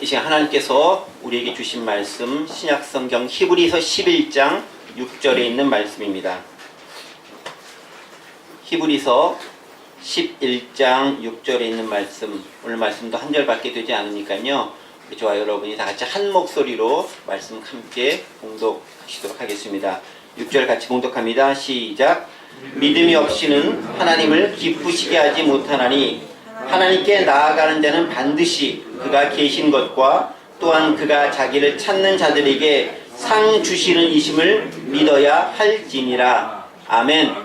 이 시간 하나님께서 우리에게 주신 말씀 신약성경 히브리서 11장 6절에 있는 말씀입니다. 히브리서 11장 6절에 있는 말씀, 오늘 말씀도 한 절밖에 되지 않으니까요, 저와 여러분이 다 같이 한 목소리로 말씀 함께 봉독하시도록 하겠습니다. 6절 같이 봉독합니다. 시작. 믿음이 없이는 하나님을 기쁘시게 하지 못하나니 하나님께 나아가는 자는 반드시 그가 계신 것과 또한 그가 자기를 찾는 자들에게 상 주시는 이심을 믿어야 할지니라. 아멘.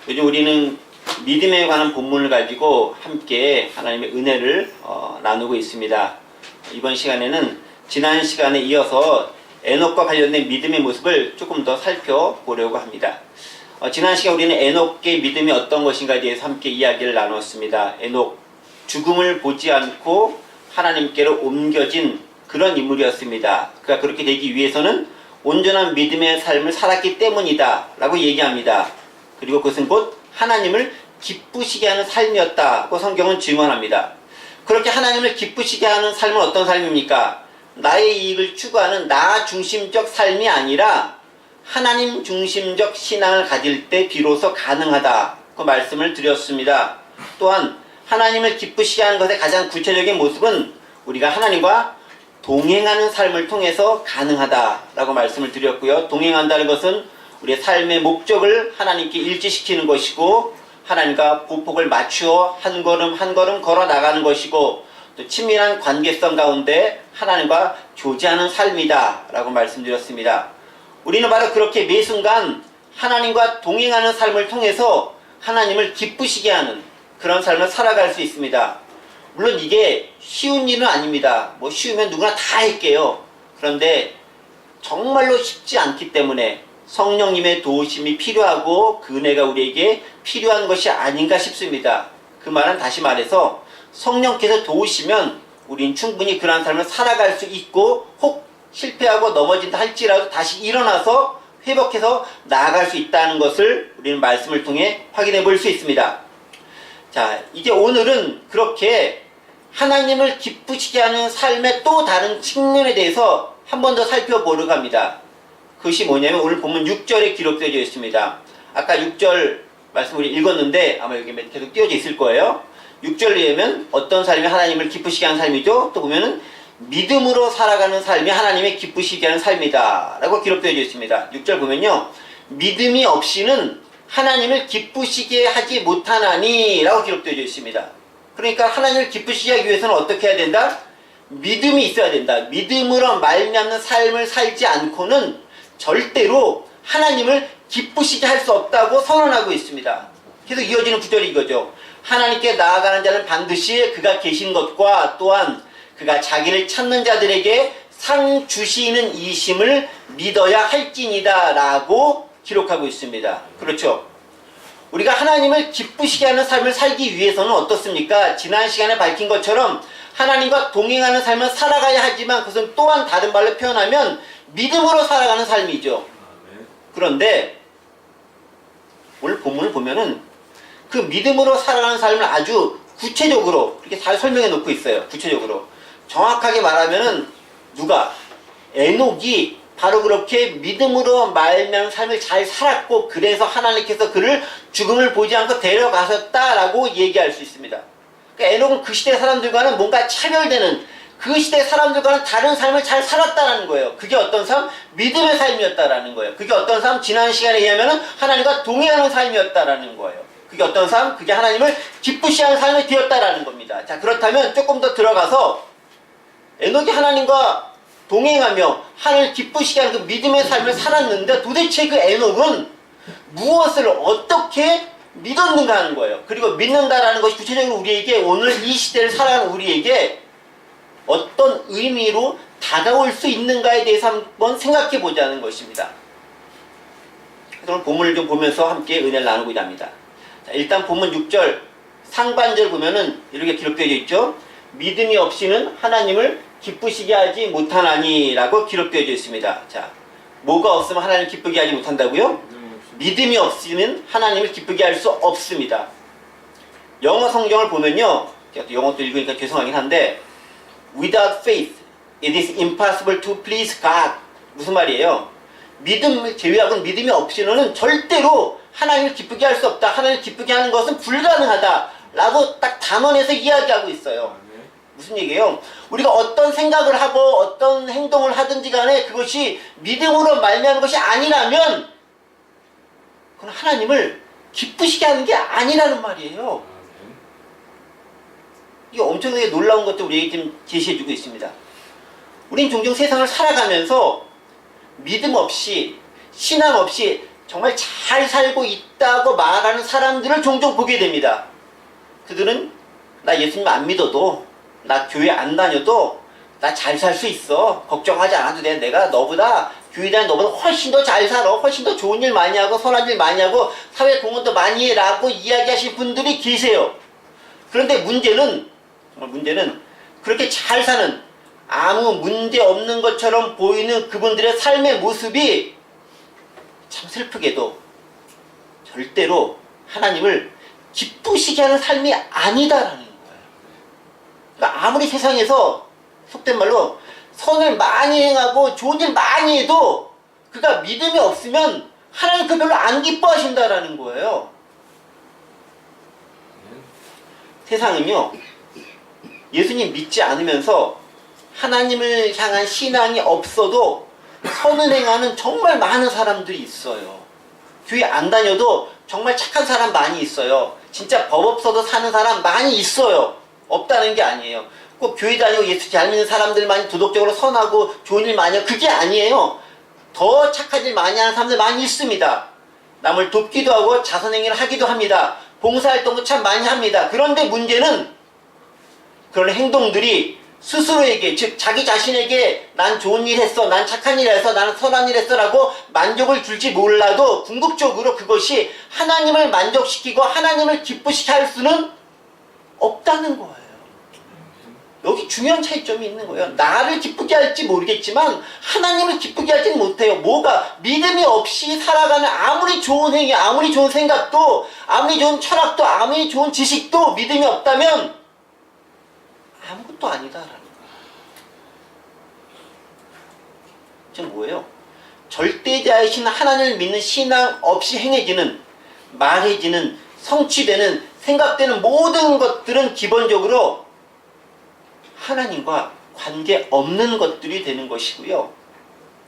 요즘 우리는 믿음에 관한 본문을 가지고 함께 하나님의 은혜를 나누고 있습니다. 이번 시간에는 지난 시간에 이어서 에녹과 관련된 믿음의 모습을 조금 더 살펴보려고 합니다. 지난 시간 우리는 에녹의 믿음이 어떤 것인가에 대해서 함께 이야기를 나눴습니다. 에녹, 죽음을 보지 않고 하나님께로 옮겨진 그런 인물이었습니다. 그가 그렇게 되기 위해서는 온전한 믿음의 삶을 살았기 때문이다 라고 얘기합니다. 그리고 그것은 곧 하나님을 기쁘시게 하는 삶이었다고 성경은 증언합니다. 그렇게 하나님을 기쁘시게 하는 삶은 어떤 삶입니까? 나의 이익을 추구하는 나 중심적 삶이 아니라 하나님 중심적 신앙을 가질 때 비로소 가능하다고 말씀을 드렸습니다. 또한 하나님을 기쁘시게 하는 것의 가장 구체적인 모습은 우리가 하나님과 동행하는 삶을 통해서 가능하다라고 말씀을 드렸고요. 동행한다는 것은 우리의 삶의 목적을 하나님께 일치시키는 것이고 하나님과 보폭을 맞추어 한 걸음 한 걸음 걸어 나가는 것이고 또 친밀한 관계성 가운데 하나님과 교제하는 삶이다 라고 말씀드렸습니다. 우리는 바로 그렇게 매 순간 하나님과 동행하는 삶을 통해서 하나님을 기쁘시게 하는 그런 삶을 살아갈 수 있습니다. 물론 이게 쉬운 일은 아닙니다. 뭐 쉬우면 누구나 다 할게요. 그런데 정말로 쉽지 않기 때문에 성령님의 도우심이 필요하고 그 은혜가 우리에게 필요한 것이 아닌가 싶습니다. 그 말은 다시 말해서 성령께서 도우시면 우린 충분히 그러한 삶을 살아갈 수 있고 혹 실패하고 넘어진다 할지라도 다시 일어나서 회복해서 나아갈 수 있다는 것을 우리는 말씀을 통해 확인해 볼 수 있습니다. 자, 이제 오늘은 그렇게 하나님을 기쁘시게 하는 삶의 또 다른 측면에 대해서 한 번 더 살펴보려고 합니다. 그것이 뭐냐면 오늘 본문 6절에 기록되어 있습니다. 아까 6절 말씀 우리 읽었는데 아마 여기 계속 띄어져 있을 거예요. 6절에 의하면 어떤 삶이 하나님을 기쁘시게 하는 삶이죠? 또 보면은 믿음으로 살아가는 삶이 하나님의 기쁘시게 하는 삶이다 라고 기록되어 있습니다. 6절 보면요, 믿음이 없이는 하나님을 기쁘시게 하지 못하나니 라고 기록되어 있습니다. 그러니까 하나님을 기쁘시게 하기 위해서는 어떻게 해야 된다? 믿음이 있어야 된다. 믿음으로 말미암는 삶을 살지 않고는 절대로 하나님을 기쁘시게 할 수 없다고 선언하고 있습니다. 계속 이어지는 구절이 이거죠. 하나님께 나아가는 자는 반드시 그가 계신 것과 또한 그가 자기를 찾는 자들에게 상 주시는 이심을 믿어야 할지니다 라고 기록하고 있습니다. 그렇죠? 우리가 하나님을 기쁘시게 하는 삶을 살기 위해서는 어떻습니까? 지난 시간에 밝힌 것처럼 하나님과 동행하는 삶을 살아가야 하지만 그것은 또한 다른 말로 표현하면 믿음으로 살아가는 삶이죠. 그런데 오늘 본문을 보면은 그 믿음으로 살아가는 삶을 아주 구체적으로 이렇게 잘 설명해 놓고 있어요. 구체적으로. 정확하게 말하면은 누가? 에녹이 바로 그렇게 믿음으로 말미암은 삶을 잘 살았고 그래서 하나님께서 그를 죽음을 보지 않고 데려가셨다라고 얘기할 수 있습니다. 그러니까 에녹은 그 시대 사람들과는 뭔가 차별되는 그 시대 사람들과는 다른 삶을 잘 살았다는 거예요. 그게 어떤 삶? 믿음의 삶이었다라는 거예요. 그게 어떤 삶? 지난 시간에 의하면 하나님과 동행하는 삶이었다라는 거예요. 그게 어떤 삶? 그게 하나님을 기쁘시하는 삶이 되었다라는 겁니다. 자, 그렇다면 조금 더 들어가서 에녹이 하나님과 동행하며 하나님을 기쁘시게 하는 그 믿음의 삶을 살았는데 도대체 그 에녹은 무엇을 어떻게 믿었는가 하는 거예요. 그리고 믿는다라는 것이 구체적으로 우리에게 오늘 이 시대를 살아가는 우리에게 어떤 의미로 다가올 수 있는가에 대해서 한번 생각해 보자는 것입니다. 오늘 본문을 좀 보면서 함께 은혜를 나누고자 합니다. 자, 일단 본문 6절 상반절 보면은 이렇게 기록되어 있죠. 믿음이 없이는 하나님을 기쁘시게 하지 못하나니 라고 기록되어 있습니다. 자, 뭐가 없으면 하나님을 기쁘게 하지 못한다고요? 믿음이 없이는 하나님을 기쁘게 할 수 없습니다. 영어 성경을 보면요, 영어도 읽으니까 죄송하긴 한데 without faith it is impossible to please God. 무슨 말이에요? 믿음을 제외하고는 믿음이 없이는 절대로 하나님을 기쁘게 할 수 없다. 하나님을 기쁘게 하는 것은 불가능하다. 라고 딱 단언해서 이야기하고 있어요. 무슨 얘기예요? 우리가 어떤 생각을 하고 어떤 행동을 하든지 간에 그것이 믿음으로 말미암은 것이 아니라면 그건 하나님을 기쁘시게 하는 게 아니라는 말이에요. 이게 엄청나게 놀라운 것도 우리에게 지금 제시해주고 있습니다. 우린 종종 세상을 살아가면서 믿음 없이 신앙 없이 정말 잘 살고 있다고 말하는 사람들을 종종 보게 됩니다. 그들은 나 예수님 안 믿어도 나 교회 안 다녀도 나 잘 살 수 있어. 걱정하지 않아도 돼. 내가 너보다 교회 다니는 너보다 훨씬 더 잘 살아. 훨씬 더 좋은 일 많이 하고 선한 일 많이 하고 사회 공헌도 많이 해라고 이야기하신 분들이 계세요. 그런데 문제는 그렇게 잘 사는 아무 문제 없는 것처럼 보이는 그분들의 삶의 모습이 참 슬프게도 절대로 하나님을 기쁘시게 하는 삶이 아니다라는 거예요. 그러니까 아무리 세상에서 속된 말로 선을 많이 행하고 좋은 일 많이 해도 그가 믿음이 없으면 하나님 그 별로 안 기뻐하신다라는 거예요. 세상은요, 예수님 믿지 않으면서 하나님을 향한 신앙이 없어도 선을 행하는 정말 많은 사람들이 있어요. 교회 안 다녀도 정말 착한 사람 많이 있어요. 진짜 법 없어도 사는 사람 많이 있어요. 없다는 게 아니에요. 꼭 교회 다니고 예수 잘 믿는 사람들만이 도덕적으로 선하고 좋은 일 많이 하고 그게 아니에요. 더 착한 일 많이 하는 사람들 많이 있습니다. 남을 돕기도 하고 자선행위를 하기도 합니다. 봉사활동도 참 많이 합니다. 그런데 문제는 그런 행동들이 스스로에게, 즉 자기 자신에게 난 좋은 일 했어, 난 착한 일 했어, 나는 선한 일 했어 라고 만족을 줄지 몰라도 궁극적으로 그것이 하나님을 만족시키고 하나님을 기쁘시게 할 수는 없다는 거예요. 여기 중요한 차이점이 있는 거예요. 나를 기쁘게 할지 모르겠지만 하나님을 기쁘게 하지는 못해요. 뭐가? 믿음이 없이 살아가는 아무리 좋은 행위, 아무리 좋은 생각도, 아무리 좋은 철학도, 아무리 좋은 지식도 믿음이 없다면 아무것도 아니다라는 거예요. 지금 뭐예요? 절대자이신 하나님을 믿는 신앙 없이 행해지는, 말해지는, 성취되는, 생각되는 모든 것들은 기본적으로 하나님과 관계없는 것들이 되는 것이고요.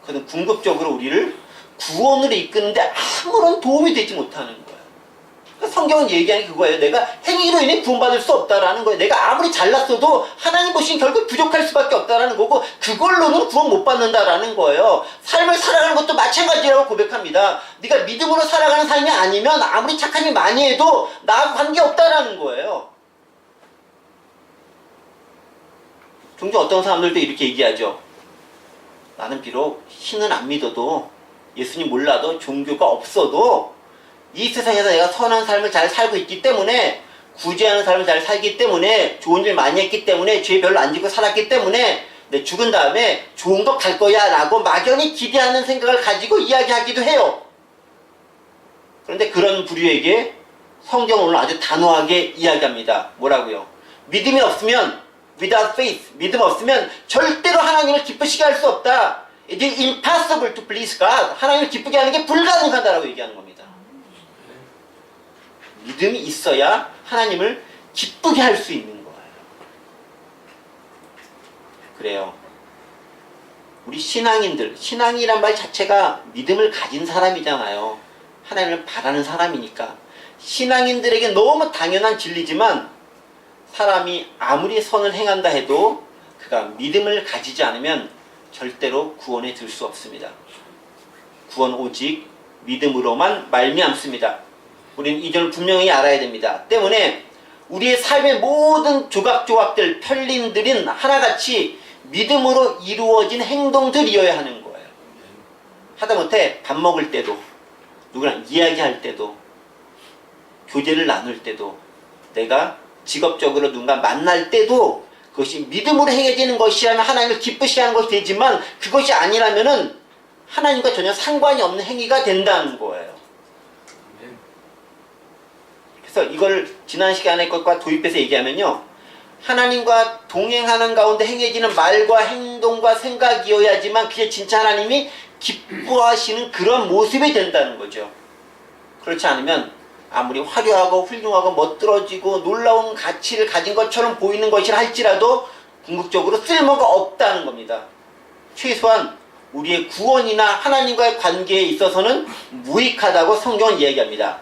그것은 궁극적으로 우리를 구원으로 이끄는데 아무런 도움이 되지 못하는 거예요. 그러니까 성경은 얘기하는 게 그거예요. 내가 행위로 인해 구원받을 수 없다라는 거예요. 내가 아무리 잘났어도 하나님 보시기엔 결국 부족할 수밖에 없다라는 거고 그걸로는 구원 못 받는다라는 거예요. 삶을 살아가는 것도 마찬가지라고 고백합니다. 네가 믿음으로 살아가는 삶이 아니면 아무리 착한 일 많이 해도 나하고 관계없다라는 거예요. 종종 어떤 사람들도 이렇게 얘기하죠. 나는 비록 신은 안 믿어도 예수님 몰라도 종교가 없어도 이 세상에서 내가 선한 삶을 잘 살고 있기 때문에 구제하는 삶을 잘 살기 때문에 좋은 일 많이 했기 때문에 죄 별로 안 짓고 살았기 때문에 내 죽은 다음에 좋은 거 갈 거야 라고 막연히 기대하는 생각을 가지고 이야기하기도 해요. 그런데 그런 부류에게 성경은 오늘 아주 단호하게 이야기합니다. 뭐라고요? 믿음이 없으면 without faith, 믿음 없으면 절대로 하나님을 기쁘시게 할 수 없다. It is impossible to please God. 하나님을 기쁘게 하는 게 불가능하다라고 얘기하는 겁니다. 믿음이 있어야 하나님을 기쁘게 할 수 있는 거예요. 그래요. 우리 신앙인들, 신앙이란 말 자체가 믿음을 가진 사람이잖아요. 하나님을 바라는 사람이니까. 신앙인들에게 너무 당연한 진리지만 사람이 아무리 선을 행한다 해도 그가 믿음을 가지지 않으면 절대로 구원에 들 수 없습니다. 구원 오직 믿음으로만 말미암습니다. 우리는 이 점을 분명히 알아야 됩니다. 때문에 우리의 삶의 모든 조각조각들, 편린들은 하나같이 믿음으로 이루어진 행동들이어야 하는 거예요. 하다못해 밥 먹을 때도, 누구랑 이야기할 때도, 교제를 나눌 때도, 내가 직업적으로 누군가 만날 때도 그것이 믿음으로 행해지는 것이라면 하나님을 기쁘시게 하는 것이 되지만 그것이 아니라면은 하나님과 전혀 상관이 없는 행위가 된다는 거예요. 그래서 이걸 지난 시간에 것과 도입해서 얘기하면요. 하나님과 동행하는 가운데 행해지는 말과 행동과 생각이어야지만 그게 진짜 하나님이 기뻐하시는 그런 모습이 된다는 거죠. 그렇지 않으면 아무리 화려하고 훌륭하고 멋들어지고 놀라운 가치를 가진 것처럼 보이는 것이라 할지라도 궁극적으로 쓸모가 없다는 겁니다. 최소한 우리의 구원이나 하나님과의 관계에 있어서는 무익하다고 성경은 이야기합니다.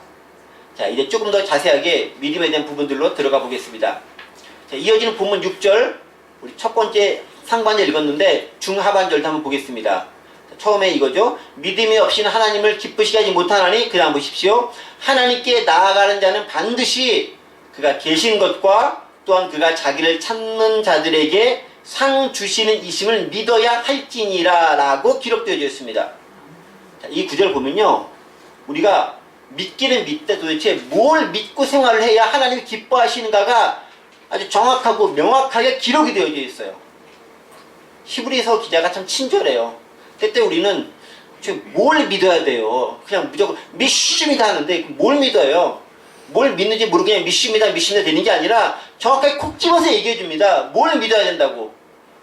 자, 이제 조금 더 자세하게 믿음에 대한 부분들로 들어가 보겠습니다. 자, 이어지는 본문 6절, 우리 첫 번째 상반절 읽었는데 중하반절도 한번 보겠습니다. 자, 처음에 이거죠. 믿음이 없이는 하나님을 기쁘시게 하지 못하나니, 그 다음 보십시오. 하나님께 나아가는 자는 반드시 그가 계신 것과 또한 그가 자기를 찾는 자들에게 상 주시는 이심을 믿어야 할지니라 라고 기록되어 있습니다. 자, 이 구절 보면요, 우리가 믿기는 믿되 도대체 뭘 믿고 생활을 해야 하나님이 기뻐하시는가가 아주 정확하고 명확하게 기록이 되어져 있어요. 히브리서 기자가 참 친절해요. 그때 우리는 지금 뭘 믿어야 돼요. 그냥 무조건 믿습니다 하는데 뭘 믿어요? 뭘 믿는지 모르고 그냥 믿습니다 되는 게 아니라 정확하게 콕 집어서 얘기해 줍니다. 뭘 믿어야 된다고?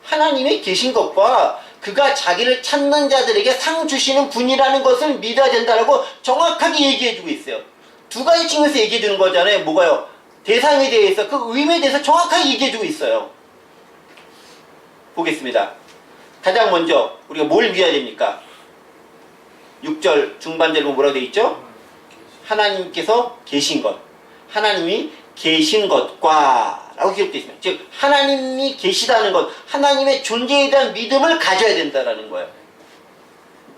하나님이 계신 것과 그가 자기를 찾는 자들에게 상 주시는 분이라는 것을 믿어야 된다고 정확하게 얘기해 주고 있어요. 두 가지 측면에서 얘기해 주는 거잖아요. 뭐가요? 대상에 대해서, 그 의미에 대해서 정확하게 얘기해 주고 있어요. 보겠습니다. 가장 먼저 우리가 뭘 믿어야 됩니까? 6절 중반절에 뭐라고 되어 있죠? 하나님께서 계신 것, 하나님이 계신 것과 라고 기록되어 있습니다. 즉 하나님이 계시다는 것, 하나님의 존재에 대한 믿음을 가져야 된다는 거예요.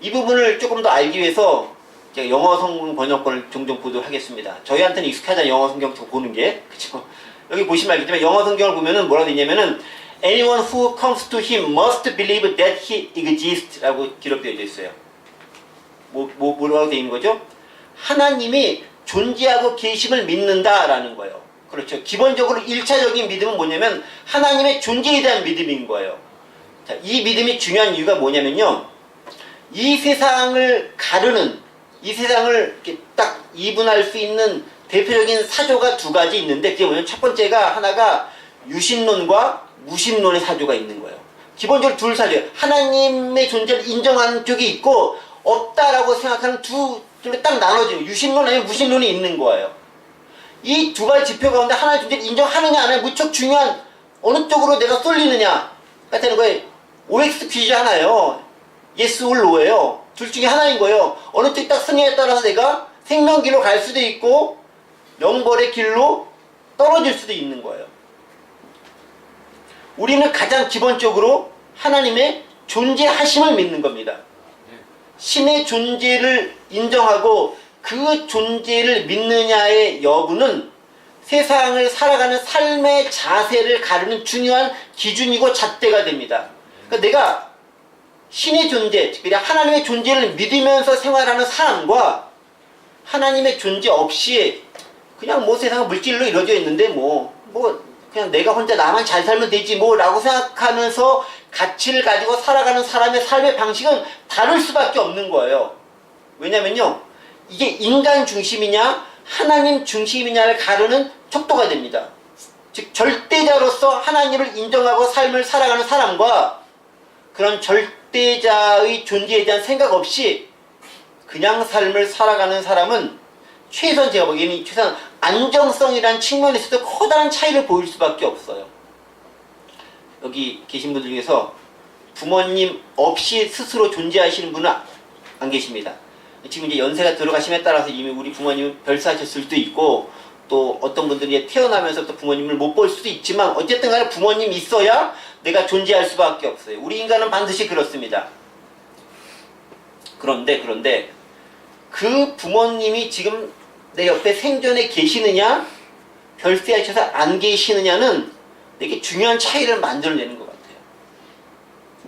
이 부분을 조금 더 알기 위해서 제가 영어 성경 번역본을 종종 보도록 하겠습니다. 저희한테는 익숙하잖아요. 영어 성경 보는 게. 그렇죠? 여기 보시면 알겠지만 영어 성경을 보면은 뭐라고 되어 있냐면은 Anyone who comes to him must believe that he exists 라고 기록되어 있어요. 뭐라고 되어 있는 거죠? 하나님이 존재하고 계심을 믿는다라는 거예요. 그렇죠. 기본적으로 1차적인 믿음은 뭐냐면 하나님의 존재에 대한 믿음인 거예요. 자, 이 믿음이 중요한 이유가 뭐냐면요, 이 세상을 가르는, 이 세상을 이렇게 딱 이분할 수 있는 대표적인 사조가 두 가지 있는데, 그게 뭐냐면 첫 번째가 하나가 유신론과 무신론의 사조가 있는 거예요. 기본적으로 둘 사조예요. 하나님의 존재를 인정하는 쪽이 있고 없다라고 생각하는 둘로 딱 나눠져요. 유신론 아니면 무신론이 있는 거예요. 이 두 가지 지표 가운데 하나의 존재를 인정하느냐 안 하느냐 무척 중요한, 어느 쪽으로 내가 쏠리느냐 같은 거에 OX 퀴즈잖아요. yes or no예요. 둘 중에 하나인 거예요. 어느 쪽이 딱 승리에 따라서 내가 생명길로 갈 수도 있고 영벌의 길로 떨어질 수도 있는 거예요. 우리는 가장 기본적으로 하나님의 존재하심을 믿는 겁니다. 신의 존재를 인정하고 그 존재를 믿느냐의 여부는 세상을 살아가는 삶의 자세를 가르는 중요한 기준이고 잣대가 됩니다. 그러니까 내가 신의 존재, 즉 하나님의 존재를 믿으면서 생활하는 사람과 하나님의 존재 없이 그냥 뭐 세상은 물질로 이루어져 있는데 뭐 그냥 내가 혼자 나만 잘 살면 되지 라고 생각하면서 가치를 가지고 살아가는 사람의 삶의 방식은 다를 수밖에 없는 거예요. 왜냐면요, 이게 인간 중심이냐 하나님 중심이냐를 가르는 척도가 됩니다. 즉 절대자로서 하나님을 인정하고 삶을 살아가는 사람과 그런 절대자의 존재에 대한 생각 없이 그냥 삶을 살아가는 사람은 최소한 제가 보기에는 최소한 안정성이라는 측면에서도 커다란 차이를 보일 수밖에 없어요. 여기 계신 분들 중에서 부모님 없이 스스로 존재하시는 분은 안 계십니다. 지금 이제 연세가 들어가심에 따라서 이미 우리 부모님은 별세하셨을 수도 있고, 또 어떤 분들이 태어나면서부터 부모님을 못 볼 수도 있지만 어쨌든 간에 부모님이 있어야 내가 존재할 수밖에 없어요. 우리 인간은 반드시 그렇습니다. 그런데 그 부모님이 지금 내 옆에 생전에 계시느냐 별세하셔서 안 계시느냐는 되게 중요한 차이를 만들어내는 것 같아요.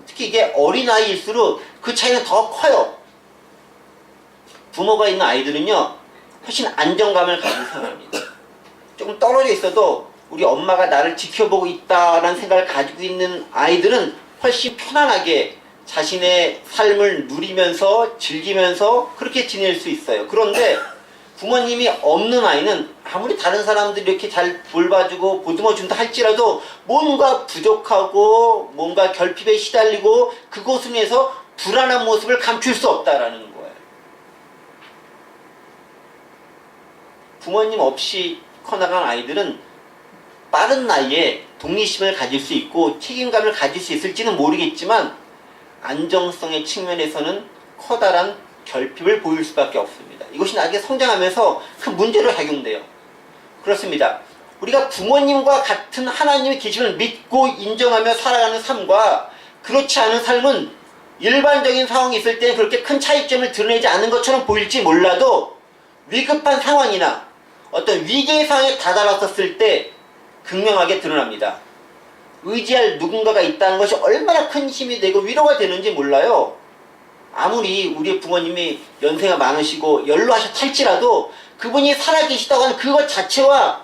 특히 이게 어린아이일수록 그 차이는 더 커요. 부모가 있는 아이들은요 훨씬 안정감을 가지고 생활합니다. 조금 떨어져 있어도 우리 엄마가 나를 지켜보고 있다라는 생각을 가지고 있는 아이들은 훨씬 편안하게 자신의 삶을 누리면서 즐기면서 그렇게 지낼 수 있어요. 그런데 부모님이 없는 아이는 아무리 다른 사람들이 이렇게 잘 돌봐주고 보듬어준다 할지라도 뭔가 부족하고 뭔가 결핍에 시달리고 그것을 위해서 불안한 모습을 감출 수 없다라는 거예요. 부모님 없이 커나간 아이들은 빠른 나이에 독립심을 가질 수 있고 책임감을 가질 수 있을지는 모르겠지만 안정성의 측면에서는 커다란 결핍을 보일 수밖에 없습니다. 이것이 나중에 성장하면서 큰 문제로 작용돼요. 그렇습니다. 우리가 부모님과 같은 하나님의 계심을 믿고 인정하며 살아가는 삶과 그렇지 않은 삶은 일반적인 상황이 있을 때 그렇게 큰 차이점을 드러내지 않는 것처럼 보일지 몰라도 위급한 상황이나 어떤 위기의 상황에 다다랐었을 때 극명하게 드러납니다. 의지할 누군가가 있다는 것이 얼마나 큰 힘이 되고 위로가 되는지 몰라요. 아무리 우리 부모님이 연세가 많으시고 연로하셨다 할지라도 그분이 살아계시다고 하는 그것 자체와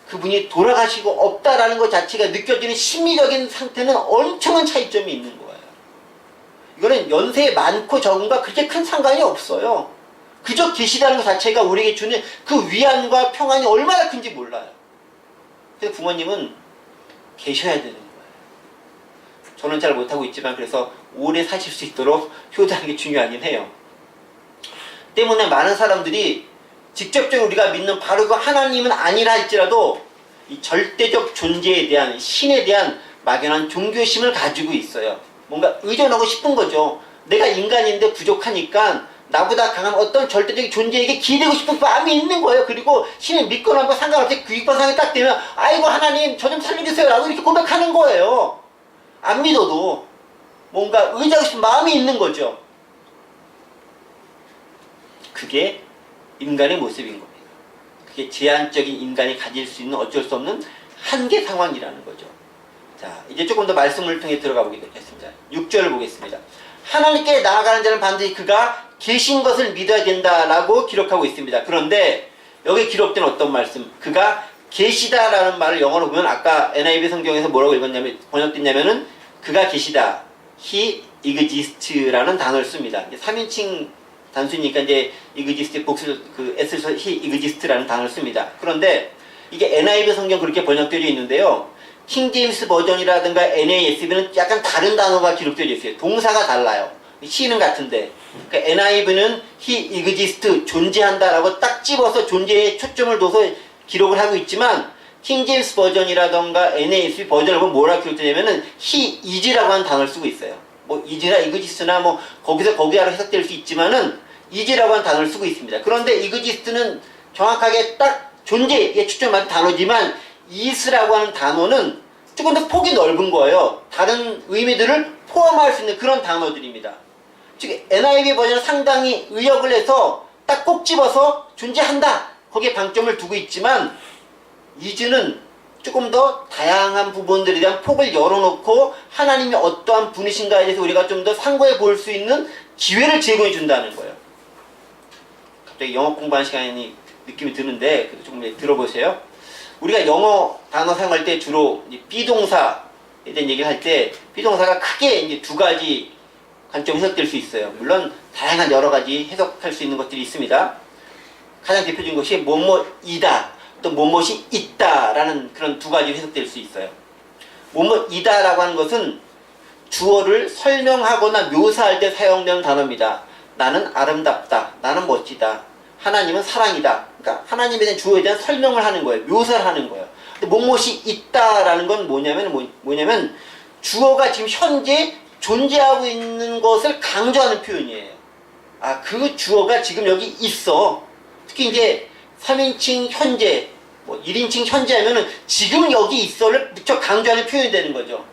그분이 돌아가시고 없다라는 것 자체가 느껴지는 심리적인 상태는 엄청난 차이점이 있는 거예요. 이거는 연세 많고 적은과 그렇게 큰 상관이 없어요. 그저 계시다는 것 자체가 우리에게 주는 그 위안과 평안이 얼마나 큰지 몰라요. 그래서 부모님은 계셔야 되는 거예요. 저는 잘 못하고 있지만 그래서 오래 사실 수 있도록 효도하는 게 중요하긴 해요. 때문에 많은 사람들이 직접적으로 우리가 믿는 바로 그 하나님은 아니라 할지라도 이 절대적 존재에 대한 신에 대한 막연한 종교심을 가지고 있어요. 뭔가 의존하고 싶은 거죠. 내가 인간인데 부족하니까 나보다 강한 어떤 절대적인 존재에게 기대고 싶은 마음이 있는 거예요. 그리고 신을 믿거나 뭐 상관없이 그 위급한 딱 되면 아이고 하나님 저 좀 살려주세요 라고 이렇게 고백하는 거예요. 안 믿어도 뭔가 의지하고 싶은 마음이 있는 거죠. 그게 인간의 모습인 겁니다. 그게 제한적인 인간이 가질 수 있는 어쩔 수 없는 한계 상황이라는 거죠. 자, 이제 조금 더 말씀을 통해 들어가 보도록 하겠습니다. 6절을 보겠습니다. 하나님께 나아가는 자는 반드시 그가 계신 것을 믿어야 된다라고 기록하고 있습니다. 그런데 여기 기록된 어떤 말씀, 그가 계시다라는 말을 영어로 보면 아까 NIV 성경에서 뭐라고 읽었냐면 번역됐냐면은 그가 계시다, He exist라는 단어를 씁니다. 3인칭 단수니까 이제 exist 복수 그 s에서 He exist라는 단어를 씁니다. 그런데 이게 NIV 성경 그렇게 번역되어 있는데요. 킹 제임스 버전이라든가 NASB는 약간 다른 단어가 기록되어 있어요. 동사가 달라요. He는 같은데 그러니까 NIV는 He exists 존재한다라고 딱 집어서 존재에 초점을 둬서 기록을 하고 있지만 킹 제임스 버전이라던가 NASB 버전을 보면 뭐라고 기록되냐면은 He is라고 하는 단어를 쓰고 있어요. 뭐 is나 exist나 뭐 거기서 거기하로 해석될 수 있지만은 is라고 하는 단어를 쓰고 있습니다. 그런데 exist는 정확하게 딱 존재에 초점한 단어지만 is라고 하는 단어는 조금 더 폭이 넓은 거예요. 다른 의미들을 포함할 수 있는 그런 단어들입니다. 즉 NIV 버전은 상당히 의역을 해서 딱 꼭 집어서 존재한다 거기에 방점을 두고 있지만 is는 조금 더 다양한 부분들에 대한 폭을 열어놓고 하나님이 어떠한 분이신가에 대해서 우리가 좀 더 상고해 볼 수 있는 기회를 제공해 준다는 거예요. 갑자기 영어 공부하는 시간이 느낌이 드는데 조금 들어보세요. 우리가 영어 단어 사용할 때 주로 비동사에 대한 얘기를 할 때 비동사가 크게 이제 두 가지 관점으로 해석될 수 있어요. 물론 다양한 여러 가지 해석할 수 있는 것들이 있습니다. 가장 대표적인 것이 뭐뭐이다 또 뭐뭐이 있다라는 그런 두 가지로 해석될 수 있어요. 뭐뭐이다라고 하는 것은 주어를 설명하거나 묘사할 때 사용되는 단어입니다. 나는 아름답다, 나는 멋지다, 하나님은 사랑이다. 그러니까 하나님에 대한 주어에 대한 설명을 하는 거예요. 묘사를 하는 거예요. 근데 뭐뭐이 있다라는 건 뭐냐면 주어가 지금 현재 존재하고 있는 것을 강조하는 표현이에요. 아, 그 주어가 지금 여기 있어. 특히 이제 3인칭 현재, 뭐 1인칭 현재 하면은 지금 여기 있어를 무척 강조하는 표현이 되는 거죠.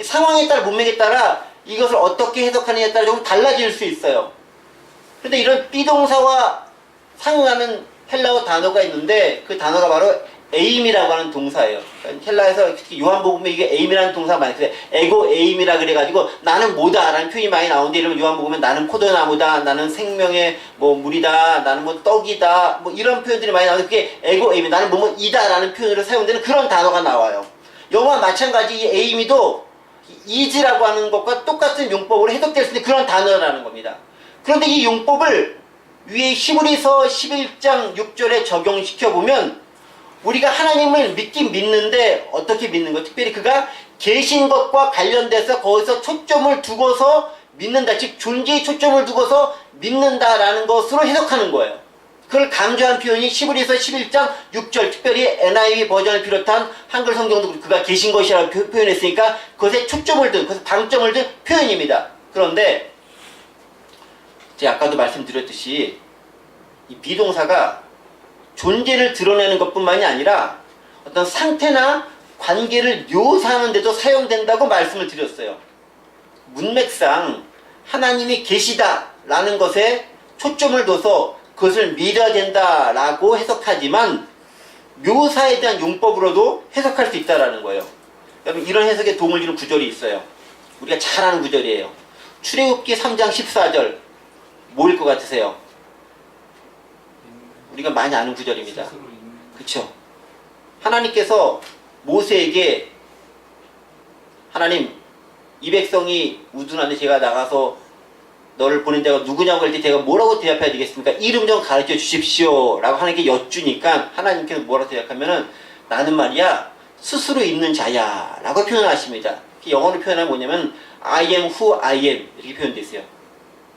상황에 따라 문맥에 따라 이것을 어떻게 해석하느냐에 따라 조금 달라질 수 있어요. 그런데 이런 비동사와 상응하는 헬라어 단어가 있는데 그 단어가 바로 에임이라고 하는 동사예요. 그러니까 헬라에서 특히 요한복음에 이게 에임이라는 동사가 많이 있어요. 에고 에임이라 그래가지고 나는 뭐다 라는 표현이 많이 나오는데 이러면 요한복음에 나는 포도나무다, 나는 생명의 뭐 물이다, 나는 뭐 떡이다, 뭐 이런 표현들이 많이 나오는데 그게 에고 에임이 나는 뭐뭐이다 라는 표현으로 사용되는 그런 단어가 나와요. 영어와 마찬가지 이 에임이도 is라고 하는 것과 똑같은 용법으로 해석될 수 있는 그런 단어라는 겁니다. 그런데 이 용법을 위에 히브리서 11장 6절에 적용시켜보면 우리가 하나님을 믿긴 믿는데 어떻게 믿는 거? 특별히 그가 계신 것과 관련돼서 거기서 초점을 두고서 믿는다. 즉 존재의 초점을 두고서 믿는다라는 것으로 해석하는 거예요. 그걸 강조한 표현이 히브리서 11장 6절, 특별히 NIV 버전을 비롯한 한글 성경도 그가 계신 것이라고 표현했으니까 그것에 초점을 둔, 그것에 방점을 둔 표현입니다. 그런데 제가 아까도 말씀드렸듯이 이 비동사가 존재를 드러내는 것뿐만이 아니라 어떤 상태나 관계를 묘사하는 데도 사용된다고 말씀을 드렸어요. 문맥상 하나님이 계시다라는 것에 초점을 둬서 그것을 믿어야 된다라고 해석하지만 묘사에 대한 용법으로도 해석할 수 있다라는 거예요. 여러분 이런 해석에 도움을 주는 구절이 있어요. 우리가 잘 아는 구절이에요. 출애굽기 3장 14절 뭐일 것 같으세요? 우리가 많이 아는 구절입니다. 그렇죠? 하나님께서 모세에게 하나님 이 백성이 우둔한데 제가 나가서 너를 보낸 자가 누구냐고 할 때 제가 뭐라고 대답해야 되겠습니까? 이름 좀 가르쳐 주십시오 라고 하나님께 여쭈니까 하나님께서 뭐라고 대답하면은 나는 말이야 스스로 있는 자야 라고 표현하십니다. 영어로 표현하면 뭐냐면 I am who I am 이렇게 표현되어 있어요.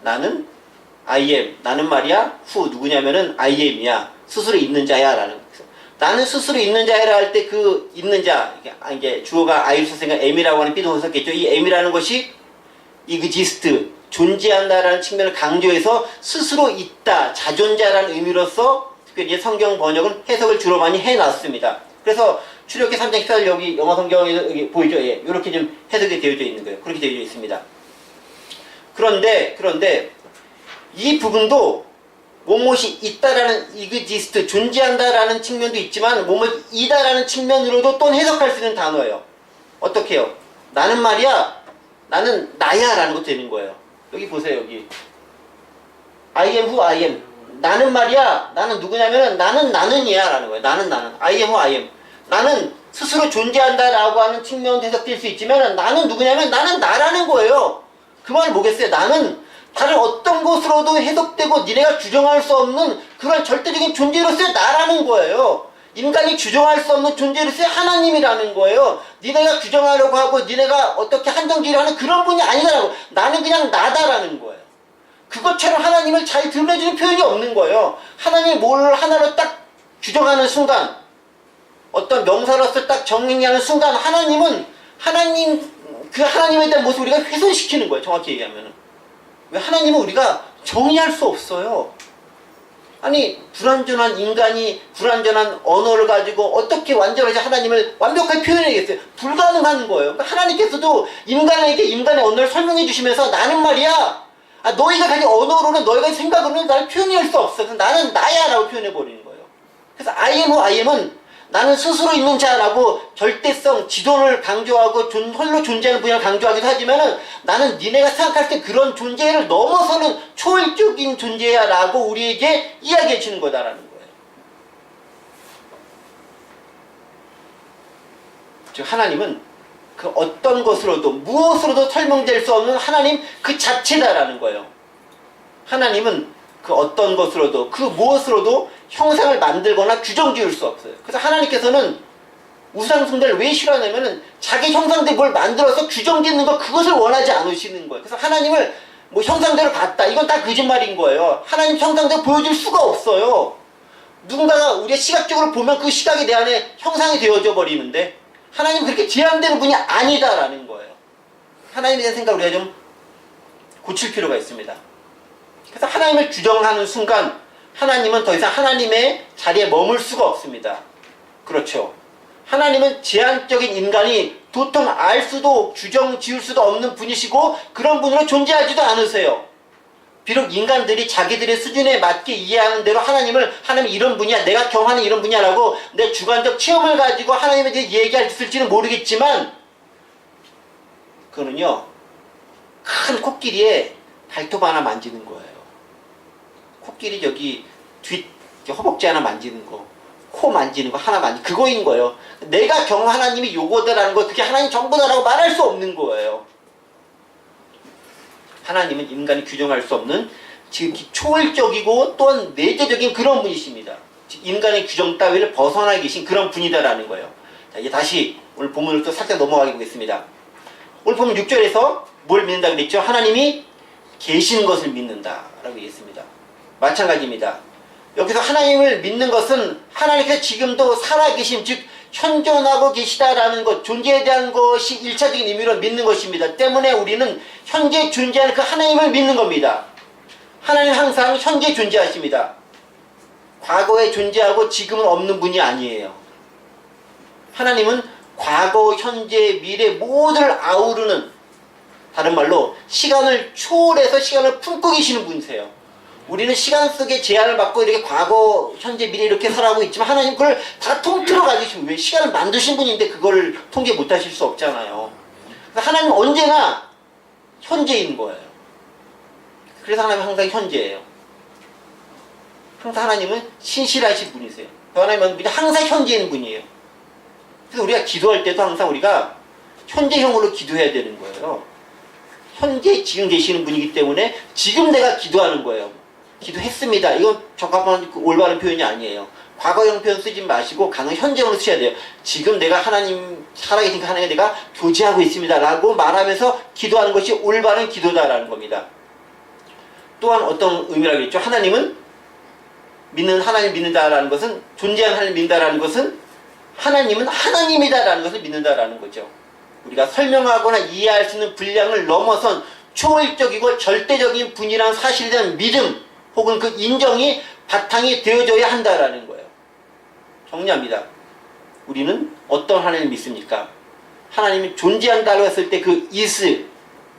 나는 I am, 나는 말이야 who 누구냐면은 I am이야, 스스로 있는 자야 라는 거예요. 나는 스스로 있는 자야라 할 때 그 있는 자, 이게 주어가 I를 썼으니까 am이라고 하는 비동사 썼겠죠. 이 am이라는 것이 exist, 존재한다라는 측면을 강조해서 스스로 있다, 자존자라는 의미로서 특별히 성경 번역은 해석을 주로 많이 해놨습니다. 그래서 출애굽기 3장 14절 여기 영어 성경에 여기 보이죠? 예, 이렇게 좀 해석이 되어져 있는 거예요. 그렇게 되어져 있습니다. 그런데 이 부분도 뭐뭇이 있다라는 exist, 존재한다라는 측면도 있지만 뭐뭇이다라는 측면으로도 또 해석할 수 있는 단어예요. 어떻게 해요? 나는 말이야, 나는 나야 라는 것도 되는 거예요. 여기 보세요. 여기 I am who I am. 나는 말이야, 나는 누구냐면 나는 나는이야 라는 거예요. 나는 I am who I am. 나는 스스로 존재한다 라고 하는 측면도 해석될 수 있지만 나는 누구냐면 나는 나라는 거예요. 그 말은 뭐겠어요? 나는 다른 어떤 것으로도 해석되고 니네가 규정할 수 없는 그런 절대적인 존재로서의 나라는 거예요. 인간이 규정할 수 없는 존재로서의 하나님이라는 거예요. 니네가 규정하려고 하고 니네가 어떻게 한정지를 하는 그런 분이 아니다라고. 나는 그냥 나다라는 거예요. 그것처럼 하나님을 잘 드러내주는 표현이 없는 거예요. 하나님이 뭘 하나로 딱 규정하는 순간, 어떤 명사로서 딱 정의하는 순간 하나님은 그 하나님에 대한 모습을 우리가 훼손시키는 거예요. 정확히 얘기하면은. 왜 하나님은 우리가 정의할 수 없어요. 아니 불완전한 인간이 불완전한 언어를 가지고 어떻게 완전하게 하나님을 완벽하게 표현해야겠어요? 불가능한 거예요. 그러니까 하나님께서도 인간에게 인간의 언어를 설명해 주시면서 나는 말이야, 너희가 가진 언어로는 너희가 생각으로는 나를 표현할 수 없어. 그래서 나는 나야 라고 표현해 버리는 거예요. 그래서 I am who I am은 나는 스스로 있는 자라고 절대성, 지존을 강조하고 홀로 존재하는 분야를 강조하기도 하지만은 나는 니네가 생각할 때 그런 존재를 넘어서는 초월적인 존재야 라고 우리에게 이야기해 주는 거다라는 거예요. 즉 하나님은 그 어떤 것으로도 무엇으로도 설명될 수 없는 하나님 그 자체다라는 거예요. 하나님은 그 어떤 것으로도 그 무엇으로도 형상을 만들거나 규정 지을 수 없어요. 그래서 하나님께서는 우상 숭배를 왜 싫어하냐면은 자기 형상대로 뭘 만들어서 규정 짓는 거 그것을 원하지 않으시는 거예요. 그래서 하나님을 뭐 형상대로 봤다 이건 다 거짓말인 거예요. 하나님 형상대로 보여줄 수가 없어요. 누군가가 우리가 시각적으로 보면 그 시각이 내 안에 형상이 되어져 버리는데 하나님은 그렇게 제한되는 분이 아니다라는 거예요. 하나님에 대한 생각을 우리가 좀 고칠 필요가 있습니다. 그래서 하나님을 규정하는 순간 하나님은 더 이상 하나님의 자리에 머물 수가 없습니다. 그렇죠. 하나님은 제한적인 인간이 도통 알 수도 규정 지을 수도 없는 분이시고 그런 분으로 존재하지도 않으세요. 비록 인간들이 자기들의 수준에 맞게 이해하는 대로 하나님이 이런 분이야, 내가 경험하는 이런 분이야라고 내 주관적 체험을 가지고 하나님에 대해 얘기할 수 있을지는 모르겠지만 그거는요 큰 코끼리에 발톱 하나 만지는 거예요. 코끼리 저기 허벅지 하나 만지는 거, 코 만지는 거 하나 그거인 거예요. 내가 경험한 하나님이 요거다라는 거 그게 하나님 전부다라고 말할 수 없는 거예요. 하나님은 인간이 규정할 수 없는 지금 초월적이고 또한 내재적인 그런 분이십니다. 인간의 규정 따위를 벗어나 계신 그런 분이다라는 거예요. 자, 이제 다시 오늘 본문을 또 살짝 넘어가 보겠습니다. 오늘 보면 6절에서 뭘 믿는다 그랬죠? 하나님이 계신 것을 믿는다라고 얘기했습니다. 마찬가지입니다. 여기서 하나님을 믿는 것은 하나님께서 지금도 살아계심, 즉 현존하고 계시다라는 것, 존재에 대한 것이 1차적인 의미로 믿는 것입니다. 때문에 우리는 현재 존재하는 그 하나님을 믿는 겁니다. 하나님은 항상 현재 존재하십니다. 과거에 존재하고 지금은 없는 분이 아니에요. 하나님은 과거, 현재, 미래 모두를 아우르는, 다른 말로 시간을 초월해서 시간을 품고 계시는 분이세요. 우리는 시간 속에 제한을 받고 이렇게 과거, 현재, 미래 이렇게 살아가고 있지만 하나님 그걸 다 통틀어 가지고 왜 시간을 만드신 분인데 그걸 통제 못 하실 수 없잖아요. 하나님은 언제나 현재인 거예요. 그래서 하나님은 항상 현재예요. 항상 하나님은 신실하신 분이세요. 하나님은 항상 현재인 분이에요. 그래서 우리가 기도할 때도 항상 우리가 현재형으로 기도해야 되는 거예요. 현재 지금 계시는 분이기 때문에 지금 내가 기도하는 거예요. 기도했습니다. 이건 적합한 올바른 표현이 아니에요. 과거형 표현 쓰지 마시고 가능 현재형으로 쓰셔야 돼요. 지금 내가 하나님 살아계신 하나님과 내가 교제하고 있습니다 라고 말하면서 기도하는 것이 올바른 기도다라는 겁니다. 또한 어떤 의미라고 했죠? 하나님은 하나님 믿는다라는 것은, 존재하는 하나님 믿는다라는 것은 하나님은 하나님이다라는 것을 믿는다라는 거죠. 우리가 설명하거나 이해할 수 있는 분량을 넘어선 초월적이고 절대적인 분이라는 사실에 대한 믿음 혹은 그 인정이 바탕이 되어져야 한다라는 거예요. 정리합니다. 우리는 어떤 하나님을 믿습니까? 하나님이 존재한다고 했을 때 그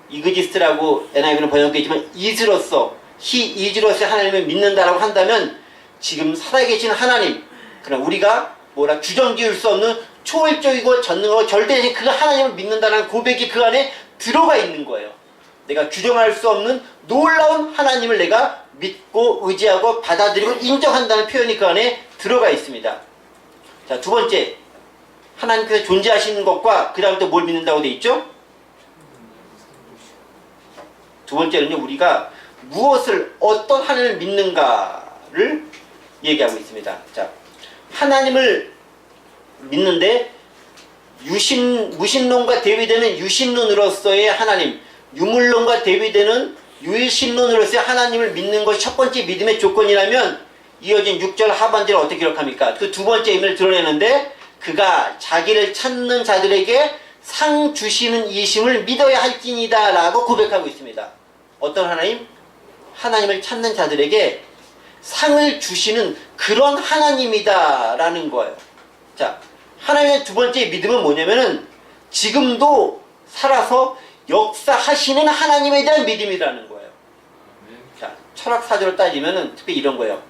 이그지스트라고 NIV는 번역되어 있지만 is로서, he is로서 하나님을 믿는다라고 한다면 지금 살아계신 하나님, 그러나 우리가 규정 지을 수 없는 초월적이고 전능하고 절대적인 그 하나님을 믿는다는 고백이 그 안에 들어가 있는 거예요. 내가 규정할 수 없는 놀라운 하나님을 내가 믿고 의지하고 받아들이고 인정한다는 표현이 그 안에 들어가 있습니다. 자, 두 번째, 하나님께서 존재하시는 것과 그 다음 또 뭘 믿는다고 되어 있죠? 두 번째는요, 우리가 무엇을, 어떤 하나님을 믿는가를 얘기하고 있습니다. 자, 하나님을 믿는데 무신론과 대비되는 유신론으로서의 하나님, 유물론과 대비되는 유일신론으로서의 하나님을 믿는 것이 첫 번째 믿음의 조건이라면 이어진 6절 하반절을 어떻게 기록합니까? 그 두 번째 의미를 드러내는데 그가 자기를 찾는 자들에게 상 주시는 이심을 믿어야 할지니다 라고 고백하고 있습니다. 어떤 하나님? 하나님을 찾는 자들에게 상을 주시는 그런 하나님이다 라는 거예요. 자, 하나님의 두 번째 믿음은 뭐냐면은 지금도 살아서 역사하시는 하나님에 대한 믿음이라는 거예요. 자, 철학사조로 따지면은 특히 이런 거예요.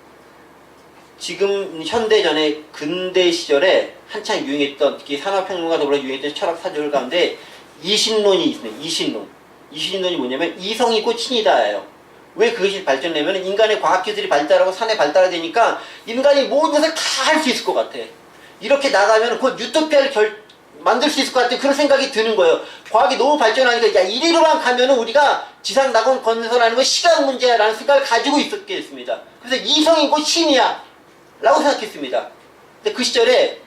지금 현대전에 근대 시절에 한창 유행했던, 특히 산업혁명과 더불어 유행했던 철학사조 가운데 이신론이 있습니다. 이신론이 뭐냐면 이성이 있고 친이다예요. 왜 그것이 발전되면 인간의 과학기술이 발달하고 산에 발달되니까 인간이 모든 것을 다 할 수 있을 것 같아. 이렇게 나가면 곧 유토피아를 만들 수 있을 것 같은 그런 생각이 드는 거예요. 과학이 너무 발전하니까 야, 이리로만 가면은 우리가 지상 낙원 건설하는 건 시간 문제야라는 생각을 가지고 있었게 됐습니다. 그래서 이성이고 신이야 라고 생각했습니다. 근데 그 시절에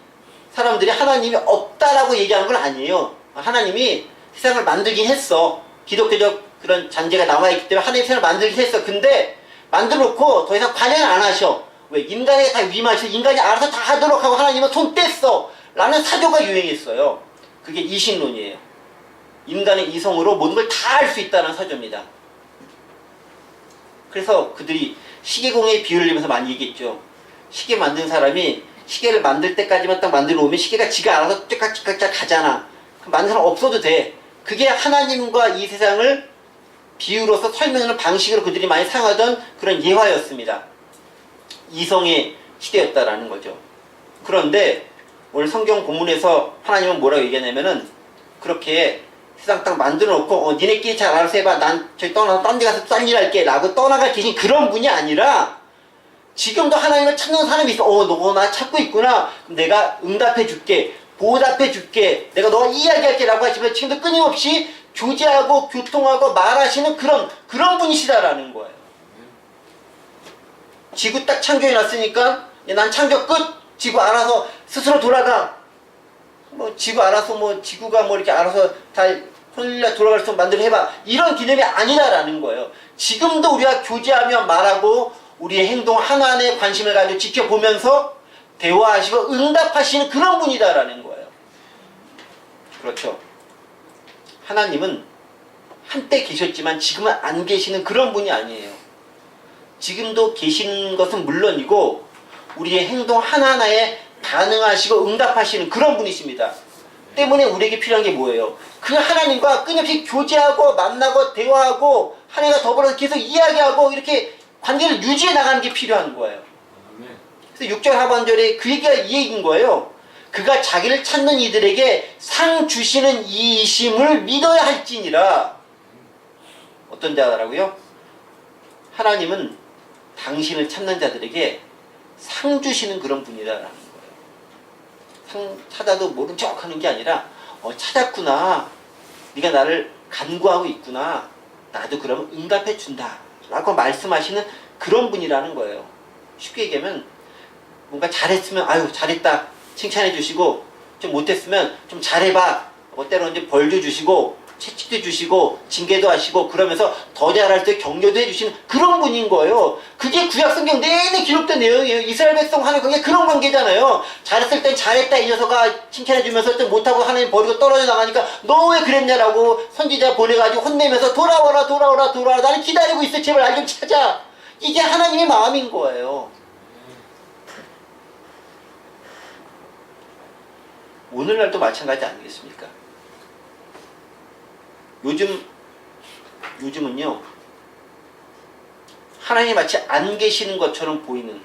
사람들이 하나님이 없다라고 얘기하는 건 아니에요. 하나님이 세상을 만들긴 했어. 기독교적 그런 잔재가 남아있기 때문에 하나님이 세상을 만들긴 했어. 근데 만들어놓고 더 이상 관여는 안 하셔. 왜? 인간에게 다 위임하셔. 인간이 알아서 다 하도록 하고 하나님은 손 뗐어 라는 사조가 유행했어요. 그게 이신론이에요. 인간의 이성으로 모든 걸 다 할 수 있다는 사조입니다. 그래서 그들이 시계공의 비유를 들면서 많이 얘기했죠. 시계 만든 사람이 시계를 만들 때까지만 딱 만들어 놓으면 시계가 지가 알아서 쫙쫙쫙 가잖아. 만든 사람 없어도 돼. 그게 하나님과 이 세상을 비유로서 설명하는 방식으로 그들이 많이 사용하던 그런 예화였습니다. 이성의 시대였다라는 거죠. 그런데 오늘 성경 본문에서 하나님은 뭐라고 얘기하냐면은 그렇게 세상 딱 만들어 놓고 니네끼리 잘 알아서 해봐. 난 저기 떠나서 딴 데 가서 딴 일 할게 라고 떠나가 계신 그런 분이 아니라 지금도 하나님을 찾는 사람이 있어. 너 나 찾고 있구나. 그럼 내가 응답해 줄게. 보답해 줄게. 내가 너와 이야기할게 라고 하시면 지금도 끊임없이 교제하고 교통하고 말하시는 그런 분이시다라는 거예요. 지구 딱 창조해 놨으니까 난 창조 끝! 지구 알아서 스스로 돌아가! 뭐 지구 알아서 뭐 지구가 뭐 이렇게 알아서 다 혼자 돌아갈 수 만들어 해봐. 이런 개념이 아니다라는 거예요. 지금도 우리가 교제하며 말하고 우리의 행동 하나하나에 관심을 가지고 지켜보면서 대화하시고 응답하시는 그런 분이다라는 거예요. 그렇죠. 하나님은 한때 계셨지만 지금은 안 계시는 그런 분이 아니에요. 지금도 계시는 것은 물론이고 우리의 행동 하나하나에 반응하시고 응답하시는 그런 분이십니다. 때문에 우리에게 필요한 게 뭐예요? 그 하나님과 끊임없이 교제하고 만나고 대화하고 하나님과 더불어서 계속 이야기하고 이렇게 관계를 유지해 나가는 게 필요한 거예요. 그래서 6절 하반절에 그 얘기가 이 얘기인 거예요. 그가 자기를 찾는 이들에게 상 주시는 이이심을 믿어야 할지니라. 어떤 자라고요? 하나님은 당신을 찾는 자들에게 상 주시는 그런 분이다라는 거예요. 상 찾아도 모른 척 하는 게 아니라 찾았구나. 네가 나를 간구하고 있구나. 나도 그러면 응답해 준다. 라고 말씀하시는 그런 분이라는 거예요. 쉽게 얘기하면 뭔가 잘했으면 아유 잘했다 칭찬해 주시고 좀 못했으면 좀 잘해봐 때로는 이제 벌도 주시고 채찍도 주시고 징계도 하시고 그러면서 더 잘할 때 격려도 해주시는 그런 분인 거예요. 그게 구약성경 내내 기록된 내용이에요. 이스라엘 백성 하는 그게 그런 관계잖아요. 잘했을 땐 잘했다 이 녀석아 칭찬해주면서 또 못하고 하나님 버리고 떨어져 나가니까 너 왜 그랬냐라고 선지자 보내가지고 혼내면서 돌아와라 돌아와라 돌아와라 나를 기다리고 있어 제발 날 좀 찾아. 이게 하나님의 마음인 거예요. 오늘날도 마찬가지 아니겠습니까? 요즘은요, 하나님이 마치 안 계시는 것처럼 보이는,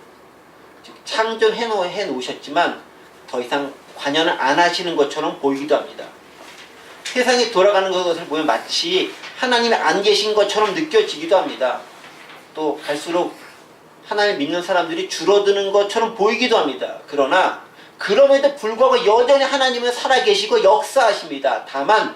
즉, 창조해 놓으셨지만 더 이상 관여는 안 하시는 것처럼 보이기도 합니다. 세상이 돌아가는 것을 보면 마치 하나님이 안 계신 것처럼 느껴지기도 합니다. 또 갈수록 하나님 믿는 사람들이 줄어드는 것처럼 보이기도 합니다. 그러나 그럼에도 불구하고 여전히 하나님은 살아계시고 역사하십니다. 다만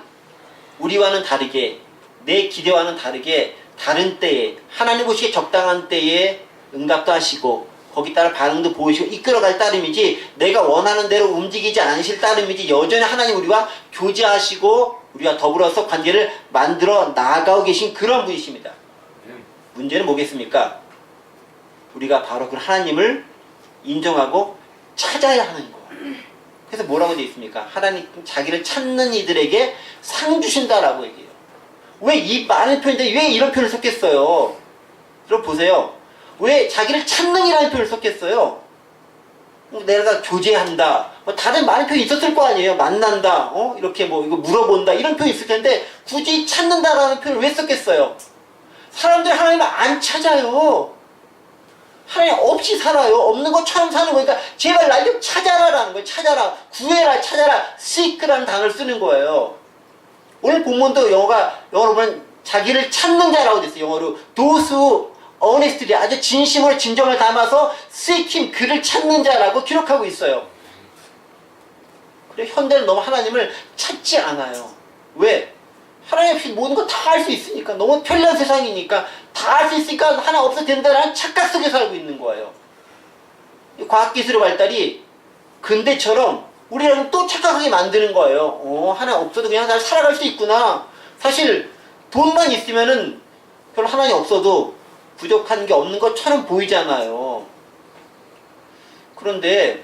우리와는 다르게 내 기대와는 다르게 다른 때에 하나님 보시기에 적당한 때에 응답도 하시고 거기 따라 반응도 보이시고 이끌어갈 따름이지 내가 원하는 대로 움직이지 않으실 따름이지 여전히 하나님 우리와 교제하시고 우리와 더불어서 관계를 만들어 나아가고 계신 그런 분이십니다. 문제는 뭐겠습니까? 우리가 바로 그 하나님을 인정하고 찾아야 하는 거예요. 그래서 뭐라고 되어 있습니까? 하나님 자기를 찾는 이들에게 상 주신다라고 얘기해요. 왜 이 많은 표현인데 왜 이런 표현을 썼겠어요? 여러분 보세요. 왜 자기를 찾는 이라는 표현을 썼겠어요? 내가 교제한다. 뭐 다른 많은 표현이 있었을 거 아니에요. 만난다. 이렇게 뭐 이거 물어본다. 이런 표현이 있을 텐데 굳이 찾는다라는 표현을 왜 썼겠어요? 사람들이 하나님을 안 찾아요. 하나님 없이 살아요. 없는 것처럼 사는 거니까 제발 날 좀 찾아라라는 거예요. 찾아라. 구해라. 찾아라. seek라는 단어를 쓰는 거예요. 오늘 본문도 영어로 보면 자기를 찾는 자라고 됐어요. 영어로 those who earnestly 아주 진심으로 진정을 담아서 seek him 그를 찾는 자라고 기록하고 있어요. 그래 현대는 너무 하나님을 찾지 않아요. 왜? 하나님 없이 모든 거 다 할 수 있으니까 너무 편리한 세상이니까 다 할 수 있으니까 하나 없어도 된다는 착각 속에 살고 있는 거예요. 과학기술의 발달이 근대처럼 우리를 또 착각하게 만드는 거예요. 하나 없어도 그냥 잘 살아갈 수 있구나. 사실 돈만 있으면은 별로 하나님 없어도 부족한 게 없는 것처럼 보이잖아요. 그런데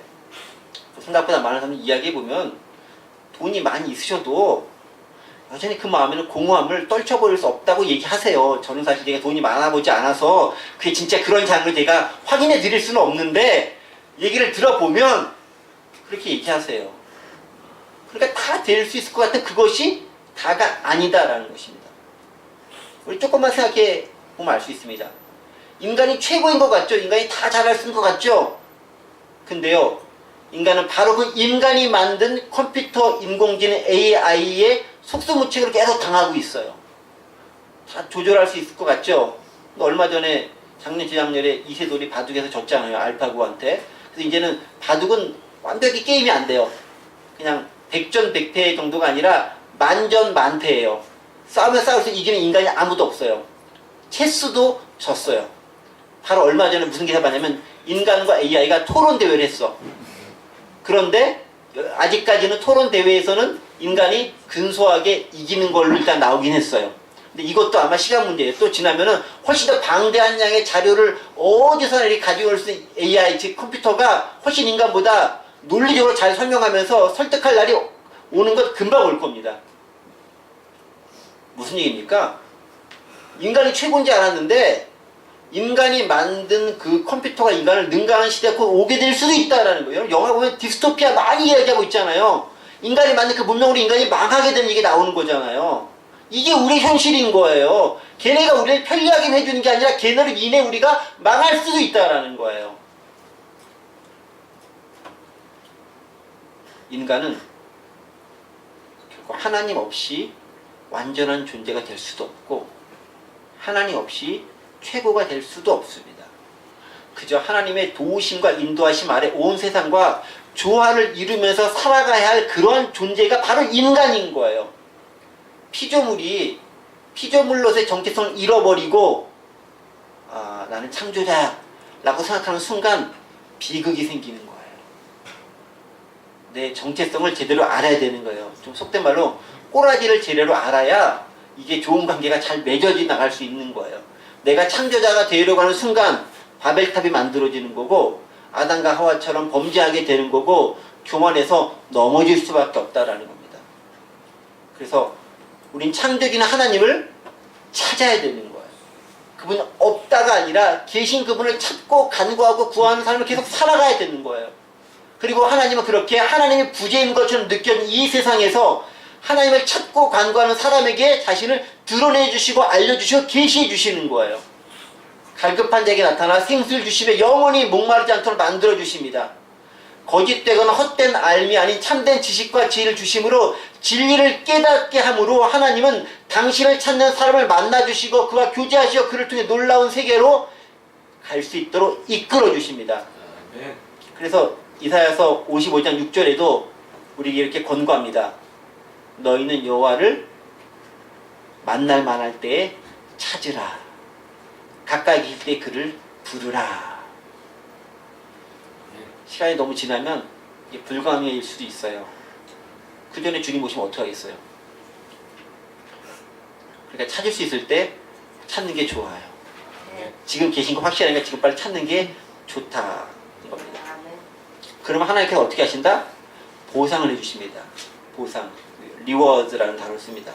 생각보다 많은 사람들 이야기해보면 돈이 많이 있으셔도 여전히 그 마음에는 공허함을 떨쳐버릴 수 없다고 얘기하세요. 저는 사실 제가 돈이 많아보지 않아서 그게 진짜 그런 장을 제가 확인해 드릴 수는 없는데 얘기를 들어보면 그렇게 얘기하세요. 그러니까 다 될 수 있을 것 같은 그것이 다가 아니다라는 것입니다. 우리 조금만 생각해 보면 알 수 있습니다. 인간이 최고인 것 같죠? 인간이 다 잘할 수 있는 것 같죠? 근데요, 인간은 바로 그 인간이 만든 컴퓨터 인공지능 AI의 속수무책으로 계속 당하고 있어요. 다 조절할 수 있을 것 같죠? 얼마 전에 작년 재작년에 이세돌이 바둑에서 졌잖아요. 알파고한테. 그래서 이제는 바둑은 완벽히 게임이 안 돼요. 그냥 백전백패 정도가 아니라 만전만패예요. 싸우면 싸울수록 이기는 인간이 아무도 없어요. 체스도 졌어요. 바로 얼마 전에 무슨 기사 봤냐면 인간과 AI가 토론 대회를 했어. 그런데 아직까지는 토론 대회에서는 인간이 근소하게 이기는 걸로 일단 나오긴 했어요. 근데 이것도 아마 시간 문제예요. 또 지나면은 훨씬 더 방대한 양의 자료를 어디서나 이렇게 가지고 올 수 있는 AI, 즉 컴퓨터가 훨씬 인간보다 논리적으로 잘 설명하면서 설득할 날이 오는 것 금방 올 겁니다. 무슨 얘기입니까? 인간이 최고인지 알았는데 인간이 만든 그 컴퓨터가 인간을 능가하는 시대가 곧 오게 될 수도 있다라는 거예요. 영화 보면 디스토피아 많이 이야기하고 있잖아요. 인간이 만든 그 문명으로 인간이 망하게 되는 얘기 나오는 거잖아요. 이게 우리 현실인 거예요. 걔네가 우리를 편리하게 해주는 게 아니라 걔네로 인해 우리가 망할 수도 있다라는 거예요. 인간은 결국 하나님 없이 완전한 존재가 될 수도 없고 하나님 없이 최고가 될 수도 없습니다. 그저 하나님의 도우심과 인도하심 아래 온 세상과 조화를 이루면서 살아가야 할 그런 존재가 바로 인간인 거예요. 피조물이 피조물로서의 정체성을 잃어버리고 나는 창조자라고 생각하는 순간 비극이 생기는 거예요. 내 정체성을 제대로 알아야 되는 거예요. 좀 속된 말로 꼬라지를 제대로 알아야 이게 좋은 관계가 잘 맺어져 나갈 수 있는 거예요. 내가 창조자가 되려고 하는 순간 바벨탑이 만들어지는 거고 아담과 하와처럼 범죄하게 되는 거고 교만해서 넘어질 수밖에 없다라는 겁니다. 그래서 우린 창조주인 하나님을 찾아야 되는 거예요. 그분 없다가 아니라 계신 그분을 찾고 간구하고 구하는 삶을 계속 살아가야 되는 거예요. 그리고 하나님은 그렇게 하나님의 부재인 것처럼 느껴진 이 세상에서 하나님을 찾고 간구하는 사람에게 자신을 드러내 주시고 알려주시고 계시해 주시는 거예요. 갈급한 자에게 나타나 생수를 주시며 영원히 목마르지 않도록 만들어 주십니다. 거짓되거나 헛된 알미 아닌 참된 지식과 지혜를 주심으로 진리를 깨닫게 함으로 하나님은 당신을 찾는 사람을 만나주시고 그와 교제하시어 그를 통해 놀라운 세계로 갈 수 있도록 이끌어 주십니다. 그래서 이사야서 55장 6절에도 우리에게 이렇게 권고합니다. 너희는 여호와를 만날 만할 때에 찾으라. 가까이 계실 때 그를 부르라. 시간이 너무 지나면 이게 불가능해질 수도 있어요. 그 전에 주님 오시면 어떻게 하겠어요? 그러니까 찾을 수 있을 때 찾는 게 좋아요. 지금 계신 거 확실하니까 지금 빨리 찾는 게 좋다. 겁니다. 그러면 하나님께서 어떻게 하신다? 보상을 해주십니다. 보상. 리워드라는 단어를 씁니다.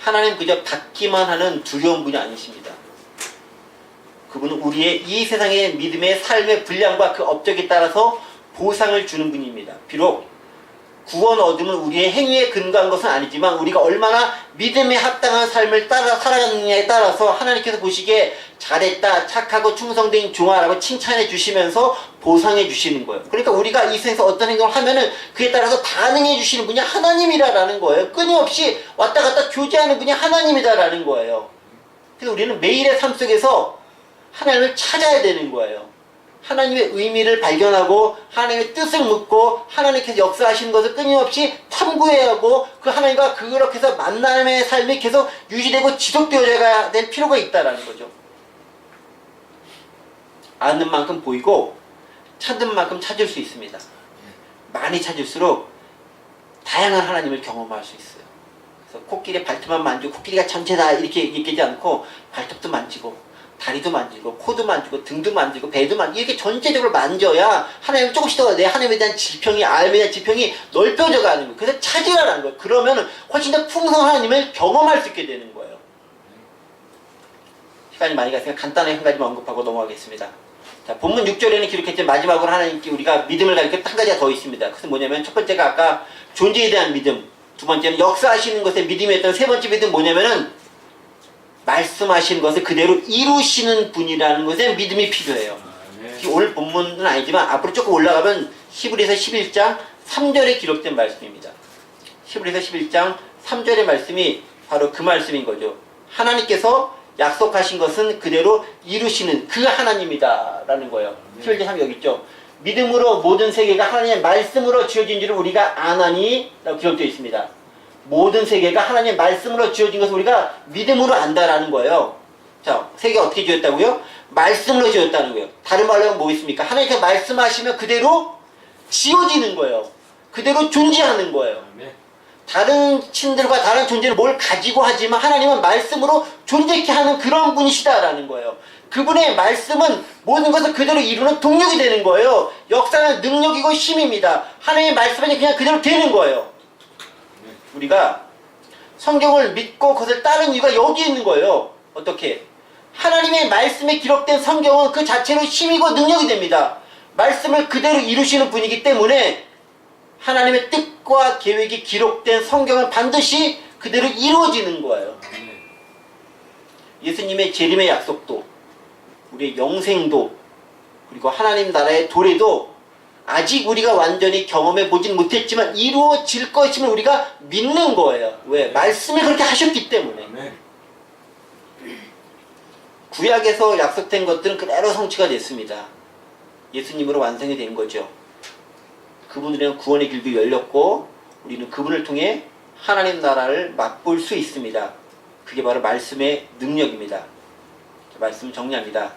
하나님 그저 받기만 하는 두려운 분이 아니십니다. 그분은 우리의 이 세상의 믿음의 삶의 분량과 그 업적에 따라서 보상을 주는 분입니다. 비록 구원 얻음은 우리의 행위에 근거한 것은 아니지만 우리가 얼마나 믿음에 합당한 삶을 따라 살아가느냐에 따라서 하나님께서 보시기에 잘했다, 착하고 충성된 종아라고 칭찬해 주시면서 보상해 주시는 거예요. 그러니까 우리가 이 세상에서 어떤 행동을 하면은 그에 따라서 반응해 주시는 분이 하나님이라는 거예요. 끊임없이 왔다 갔다 교제하는 분이 하나님이다라는 거예요. 그래서 우리는 매일의 삶 속에서 하나님을 찾아야 되는 거예요. 하나님의 의미를 발견하고 하나님의 뜻을 묻고 하나님께서 역사하시는 것을 끊임없이 탐구해야 하고 그 하나님과 그렇게 해서 만남의 삶이 계속 유지되고 지속되어야 될 필요가 있다는 거죠. 아는 만큼 보이고 찾은 만큼 찾을 수 있습니다. 많이 찾을수록 다양한 하나님을 경험할 수 있어요. 그래서 코끼리 발톱만 만지고 코끼리가 전체다 이렇게 얘기하지 않고 발톱도 만지고 다리도 만지고 코도 만지고 등도 만지고 배도 만지고 이렇게 전체적으로 만져야 하나님을 조금씩 더 내 하나님에 대한 지평이 알에 대한 지평이 넓혀져 가는 거예요. 그래서 찾으라는 거예요. 그러면 훨씬 더 풍성한 하나님을 경험할 수 있게 되는 거예요. 시간이 많이 갔으니까 간단하게 한 가지만 언급하고 넘어가겠습니다. 자, 본문 6절에는 기록했지만 마지막으로 하나님께 우리가 믿음을 가리켜 한 가지가 더 있습니다. 그것은 뭐냐면 첫 번째가 아까 존재에 대한 믿음, 두 번째는 역사하시는 것에 믿음이 했던 세 번째 믿음 뭐냐면은 말씀하시는 것을 그대로 이루시는 분이라는 것에 믿음이 필요해요. 오늘 본문은 아니지만 앞으로 조금 올라가면 히브리서 11장 3절에 기록된 말씀입니다. 히브리서 11장 3절의 말씀이 바로 그 말씀인 거죠. 하나님께서 약속하신 것은 그대로 이루시는 그 하나님이다 라는 거예요. 11장 3 여기 있죠. 믿음으로 모든 세계가 하나님의 말씀으로 지어진 줄을 우리가 아나니 라고 기록되어 있습니다. 모든 세계가 하나님의 말씀으로 지어진 것을 우리가 믿음으로 안다라는 거예요. 자, 세계가 어떻게 지었다고요? 말씀으로 지었다는 거예요. 다른 말로 하면 뭐 있습니까? 하나님께서 말씀하시면 그대로 지어지는 거예요. 그대로 존재하는 거예요. 다른 신들과 다른 존재는 뭘 가지고 하지만 하나님은 말씀으로 존재케 하는 그런 분이시다라는 거예요. 그분의 말씀은 모든 것을 그대로 이루는 동력이 되는 거예요. 역사는 능력이고 힘입니다. 하나님의 말씀은 그냥 그대로 되는 거예요. 우리가 성경을 믿고 그것을 따르는 이유가 여기 있는 거예요. 어떻게? 하나님의 말씀에 기록된 성경은 그 자체로 힘이고 능력이 됩니다. 말씀을 그대로 이루시는 분이기 때문에 하나님의 뜻과 계획이 기록된 성경은 반드시 그대로 이루어지는 거예요. 예수님의 재림의 약속도, 우리의 영생도, 그리고 하나님 나라의 도래도 아직 우리가 완전히 경험해 보진 못했지만 이루어질 것임을 우리가 믿는 거예요. 왜? 말씀을 그렇게 하셨기 때문에. 구약에서 약속된 것들은 그대로 성취가 됐습니다. 예수님으로 완성이 된 거죠. 그분들은 구원의 길도 열렸고 우리는 그분을 통해 하나님 나라를 맛볼 수 있습니다. 그게 바로 말씀의 능력입니다. 말씀 정리합니다.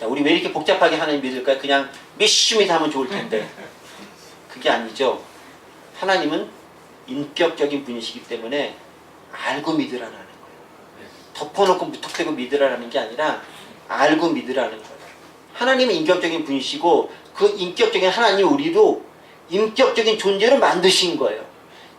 자, 우리 왜 이렇게 복잡하게 하나님 믿을까요? 그냥 믿음이 하면 좋을 텐데 그게 아니죠. 하나님은 인격적인 분이시기 때문에 알고 믿으라는 거예요. 덮어놓고 무턱대고 믿으라는 게 아니라 알고 믿으라는 거예요. 하나님은 인격적인 분이시고 그 인격적인 하나님이 우리도 인격적인 존재로 만드신 거예요.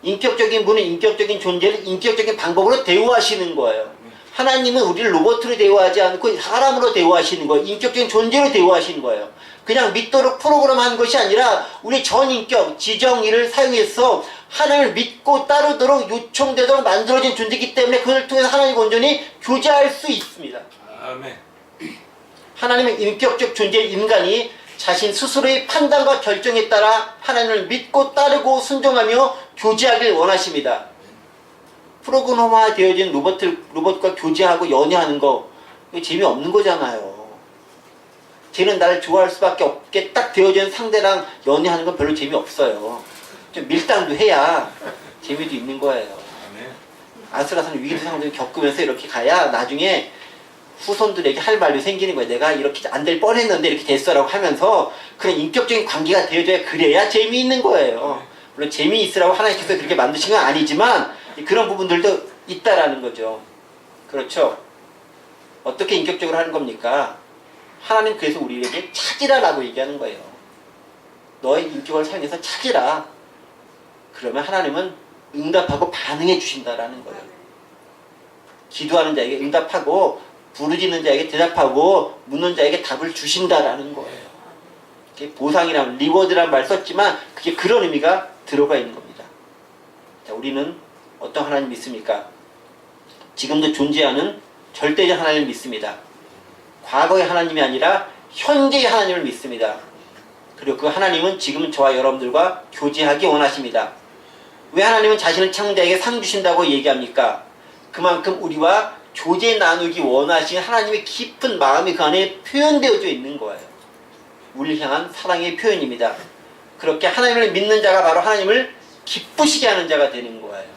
인격적인 분은 인격적인 존재를 인격적인 방법으로 대우하시는 거예요. 하나님은 우리를 로봇으로 대우하지 않고 사람으로 대우하시는 거예요. 인격적인 존재로 대우하시는 거예요. 그냥 믿도록 프로그램한 것이 아니라 우리 전인격, 지정의를 사용해서 하나님을 믿고 따르도록 요청되도록 만들어진 존재이기 때문에 그걸 통해서 하나님과 온전히 교제할 수 있습니다. 아멘. 하나님은 인격적 존재의 인간이 자신 스스로의 판단과 결정에 따라 하나님을 믿고 따르고 순종하며 교제하길 원하십니다. 프로그램화 되어진 로봇과 교제하고 연애하는 거 이거 재미없는 거잖아요. 쟤는 나를 좋아할 수밖에 없게 딱 되어진 상대랑 연애하는 건 별로 재미없어요. 좀 밀당도 해야 재미도 있는 거예요. 아슬아슬한 위기 상황을 겪으면서 이렇게 가야 나중에 후손들에게 할 말도 생기는 거예요. 내가 이렇게 안 될 뻔했는데 이렇게 됐어라고 하면서 그런 인격적인 관계가 되어져야 그래야 재미있는 거예요. 물론 재미있으라고 하나님께서 그렇게 만드신 건 아니지만 그런 부분들도 있다라는 거죠. 그렇죠? 어떻게 인격적으로 하는 겁니까? 하나님 그래서 우리에게 찾으라라고 얘기하는 거예요. 너의 인격을 사용해서 찾으라. 그러면 하나님은 응답하고 반응해 주신다라는 거예요. 기도하는 자에게 응답하고 부르짖는 자에게 대답하고 묻는 자에게 답을 주신다라는 거예요. 보상이란 리워드란 말 썼지만 그게 그런 의미가 들어가 있는 겁니다. 자, 우리는 어떤 하나님 믿습니까? 지금도 존재하는 절대적 하나님을 믿습니다. 과거의 하나님이 아니라 현재의 하나님을 믿습니다. 그리고 그 하나님은 지금 저와 여러분들과 교제하기 원하십니다. 왜 하나님은 자신을 창자에게 상 주신다고 얘기합니까? 그만큼 우리와 교제 나누기 원하시는 하나님의 깊은 마음이 그 안에 표현되어져 있는 거예요. 우리를 향한 사랑의 표현입니다. 그렇게 하나님을 믿는 자가 바로 하나님을 기쁘시게 하는 자가 되는 거예요.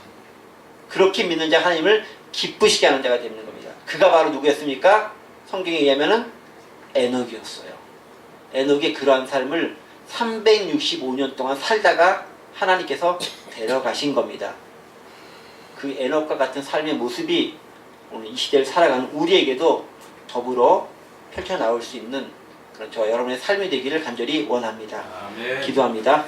그렇게 믿는 자가 하나님을 기쁘시게 하는 자가 되는 겁니다. 그가 바로 누구였습니까? 성경에 의하면 에녹이었어요. 에녹의 그러한 삶을 365년 동안 살다가 하나님께서 데려가신 겁니다. 그 에녹과 같은 삶의 모습이 오늘 이 시대를 살아가는 우리에게도 더불어 펼쳐나올 수 있는 그런 저와 여러분의 삶이 되기를 간절히 원합니다. 아멘. 기도합니다.